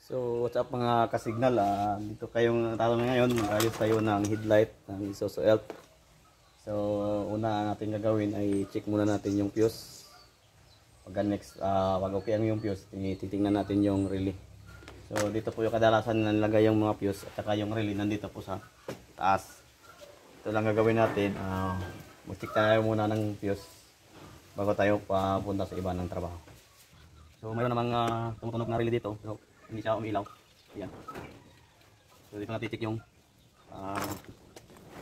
So what's up mga kasignal, dito kayong talo na ngayon, mag-ayos tayo ng headlight ng Isuzu Elf. So una natin gagawin ay check muna natin yung fuse. Pag next, pag okay ang yung fuse, titingnan natin yung relay. So dito po yung kadalasan nalagay yung mga fuse at saka yung relay nandito po sa taas. Ito lang gagawin natin, mag-check tayo muna ng fuse bago tayo papunta sa iba ng trabaho. So mayroon namang tumutunog na relay dito, pero hindi siya umilaw. Ayan. So dito natin check yung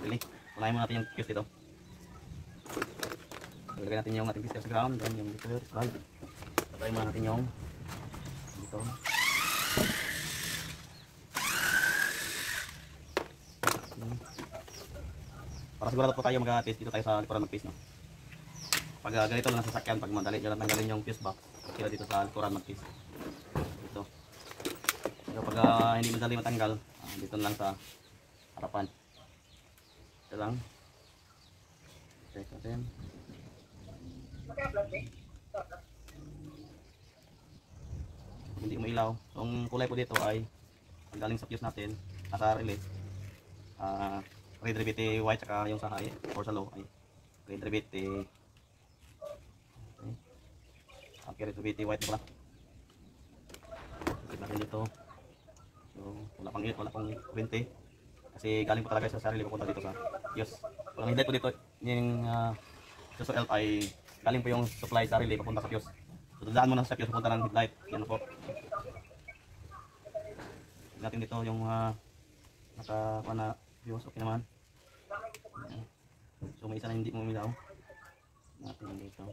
relay. Unahin muna natin yung fuse dito. Lagyan natin yung ating fuse sa ground, then yung dito valve. Lagyan muna natin yung dito. Para sigurado po tayo mag-test dito tayo sa likuran mag-test, no? Pag ganito lang sa sasakyan, pag madali nyo lang tanggalin yung fuse box, sila dito sa likuran mag-test. Dito. Pero pag hindi madali matanggal, dito lang sa harapan. Ito lang. Check natin. Hindi umilaw. So, ang kulay po dito ay galing sa fuse natin, nasa relay. Red ribbit white, saka yung sa high or sa low ay red ribbit okay, red ribbit white pala. Check natin dito. So wala pang 20 kasi galing po talaga sa sarili pupunta dito sa fuse. So ang headlight po dito yung Isuzu Elf ay galing po yung supply sarili papunta sa fuse. So dadaan muna sa fuse papunta ng headlight. Yan po. Check natin dito yung naka fuse, okay naman. So may isa na hindi umilaw. Natin dito.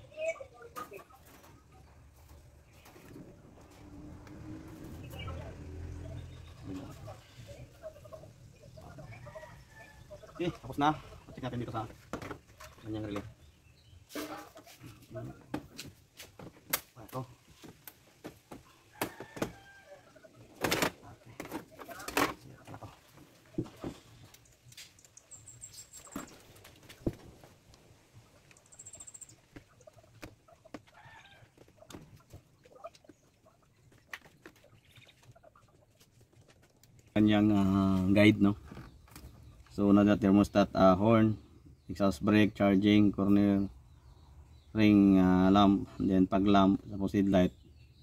Okay, tapos na. Check natin dito sa kanyang relay. Ito. Kanyang guide, no? So nada thermostat, horn, exhaust brake, charging, corner ring, lamp, then pag lamp, tapos headlight.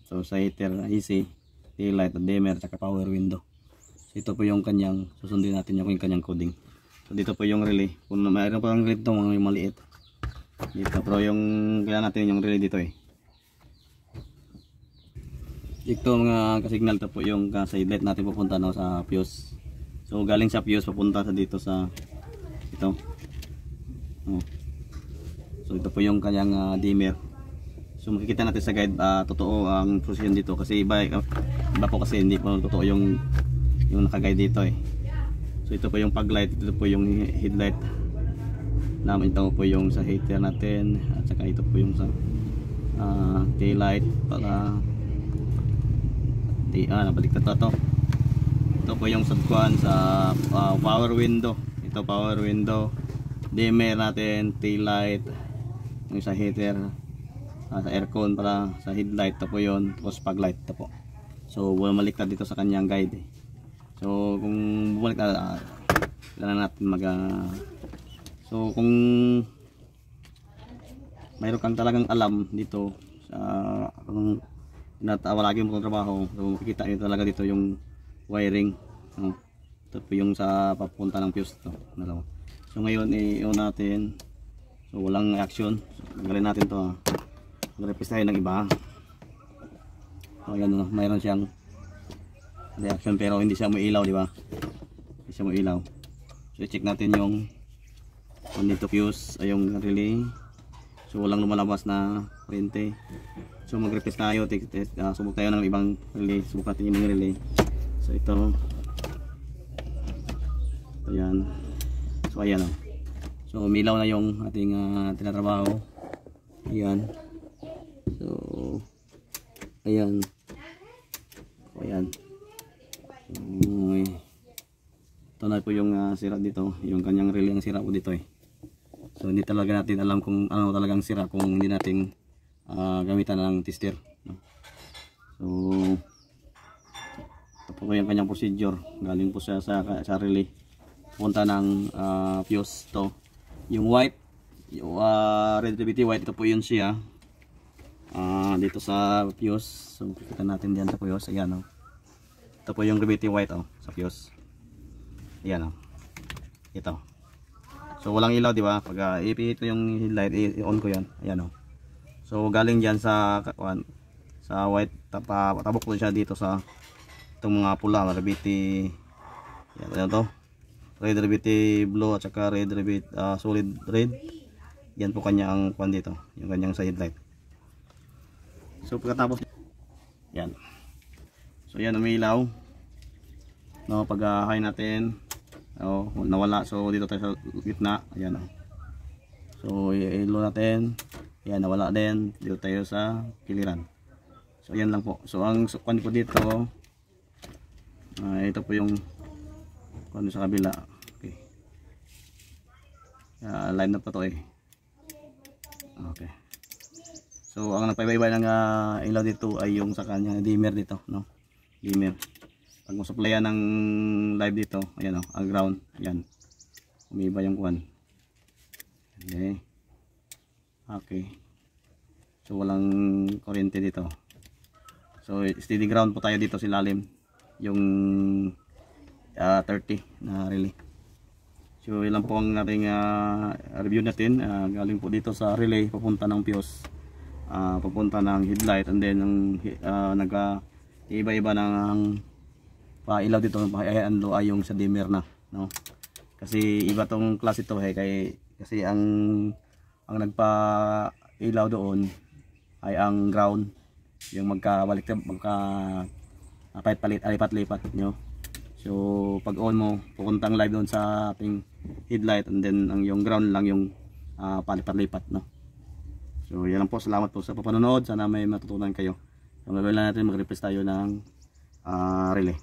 So sa heater, AC, tail light, dimmer, saka power window. So ito po yung kanyang, susundin natin yung kanyang coding. So dito po yung relay. Kung mayroon po ang relay dito, mga maliit dito, pero yung kailangan natin yung relay dito Ito mga kasignal, ito po yung sa headlight natin pupunta, no, sa fuse. So galing sa fuse papunta sa dito sa ito. So ito po yung kanyang dimmer. So makikita natin sa guide totoo ang precision dito kasi iba po kasi hindi po totoo yung naka-guide dito So ito po yung pag light, ito po yung headlight namin, ito po yung sa heater natin, at saka ito po yung sa tail light para nabaliktad to. Ito po yung subkuan sa power window. Ito power window, dimmer natin, tail light, yung sa heater, sa aircon para sa headlight. Ito po yun, tapos pag light. Ito po. So bumaliktad dito sa kanyang guide So kung bumalik kailangan natin so kung mayroon kang talagang alam dito sa kung lagi mo trabaho, so makikita nyo talaga dito yung wiring. Ito po yung sa papunta ng fuse to, dalawa. So ngayon i-on natin. So walang action. So galing natin to. Mag-replace tayo ng iba. So ayan, mayroon siyang reaction pero hindi siya umiilaw, di ba? Hindi siya umiilaw. So i-check natin yung dito fuse ay yung relay. So walang lumalabas na kuryente. So mag-replace tayo, subok tayo ng ibang relay, subok natin yung relay. So ito. Ayan. So ayan So umilaw na yung ating tinatrabaho. Ayan. So ayan. So ayan. Ito na po yung sira dito, yung kanyang relay ang sira po dito So hindi talaga natin alam kung ano talagang sira kung hindi natin gamitan ng tester. So ito po yung kanyang procedure. Galing po siya sa relay. Punta ng fuse to. Yung white, yung red DVT white, ito po yun siya. Dito sa fuse. So kita natin diyan sa fuse. Ayan, oh. Ito po yung DVT white, oh, sa fuse. Ayan, oh. Ito. So walang ilaw, di ba? Pag ipihit ko yung headlight, i-on ko 'yan. Ayan, oh. So galing diyan sa white, tabok ko siya dito sa itong mga pula, DVT. Yan to. Red DVT blue at saka red DVT solid red. Yan po kanya ang kwan dito, yung kanyang side light. So pagkatapos yan. So yan umilaw. No, pag high natin, oh, nawala. So dito tayo sa gitna. Ayan, oh. So i-low natin. Ayan, nawala din. Dito tayo sa kiliran. So ayan lang po. So ang kwan po dito, ito po yung kwan sa kabila. Okay. Line up pa to eh. Okay. So ang nagpaiba-iba ng ilaw dito ay yung sa kanya dimmer dito, no? Dimmer. Pag mo supplyan ng live dito, ayan, oh, ang ground, ayan. Umiiba yung kwan. Okay. Okay. So walang kuryente dito. So steady ground po tayo dito sa ilalim. Yung 30 na relay. So ilan po ang ating review natin. Galing po dito sa relay papunta ng fuse, papunta ng headlight, and then iba-iba ng ilaw dito. Ayan, low ay yung sa dimmer na, no? Kasi iba tong klase to kasi ang nagpa ilaw doon ay ang ground, yung alipat-lipat nyo. So pag on mo, pupuntang live doon sa ating headlight, and then yung ground lang yung palipat-lipat, no? So yan lang po, salamat po sa papanonood. Sana may matutunan kayo. So gagawin lang natin, mag-replace tayo ng relay.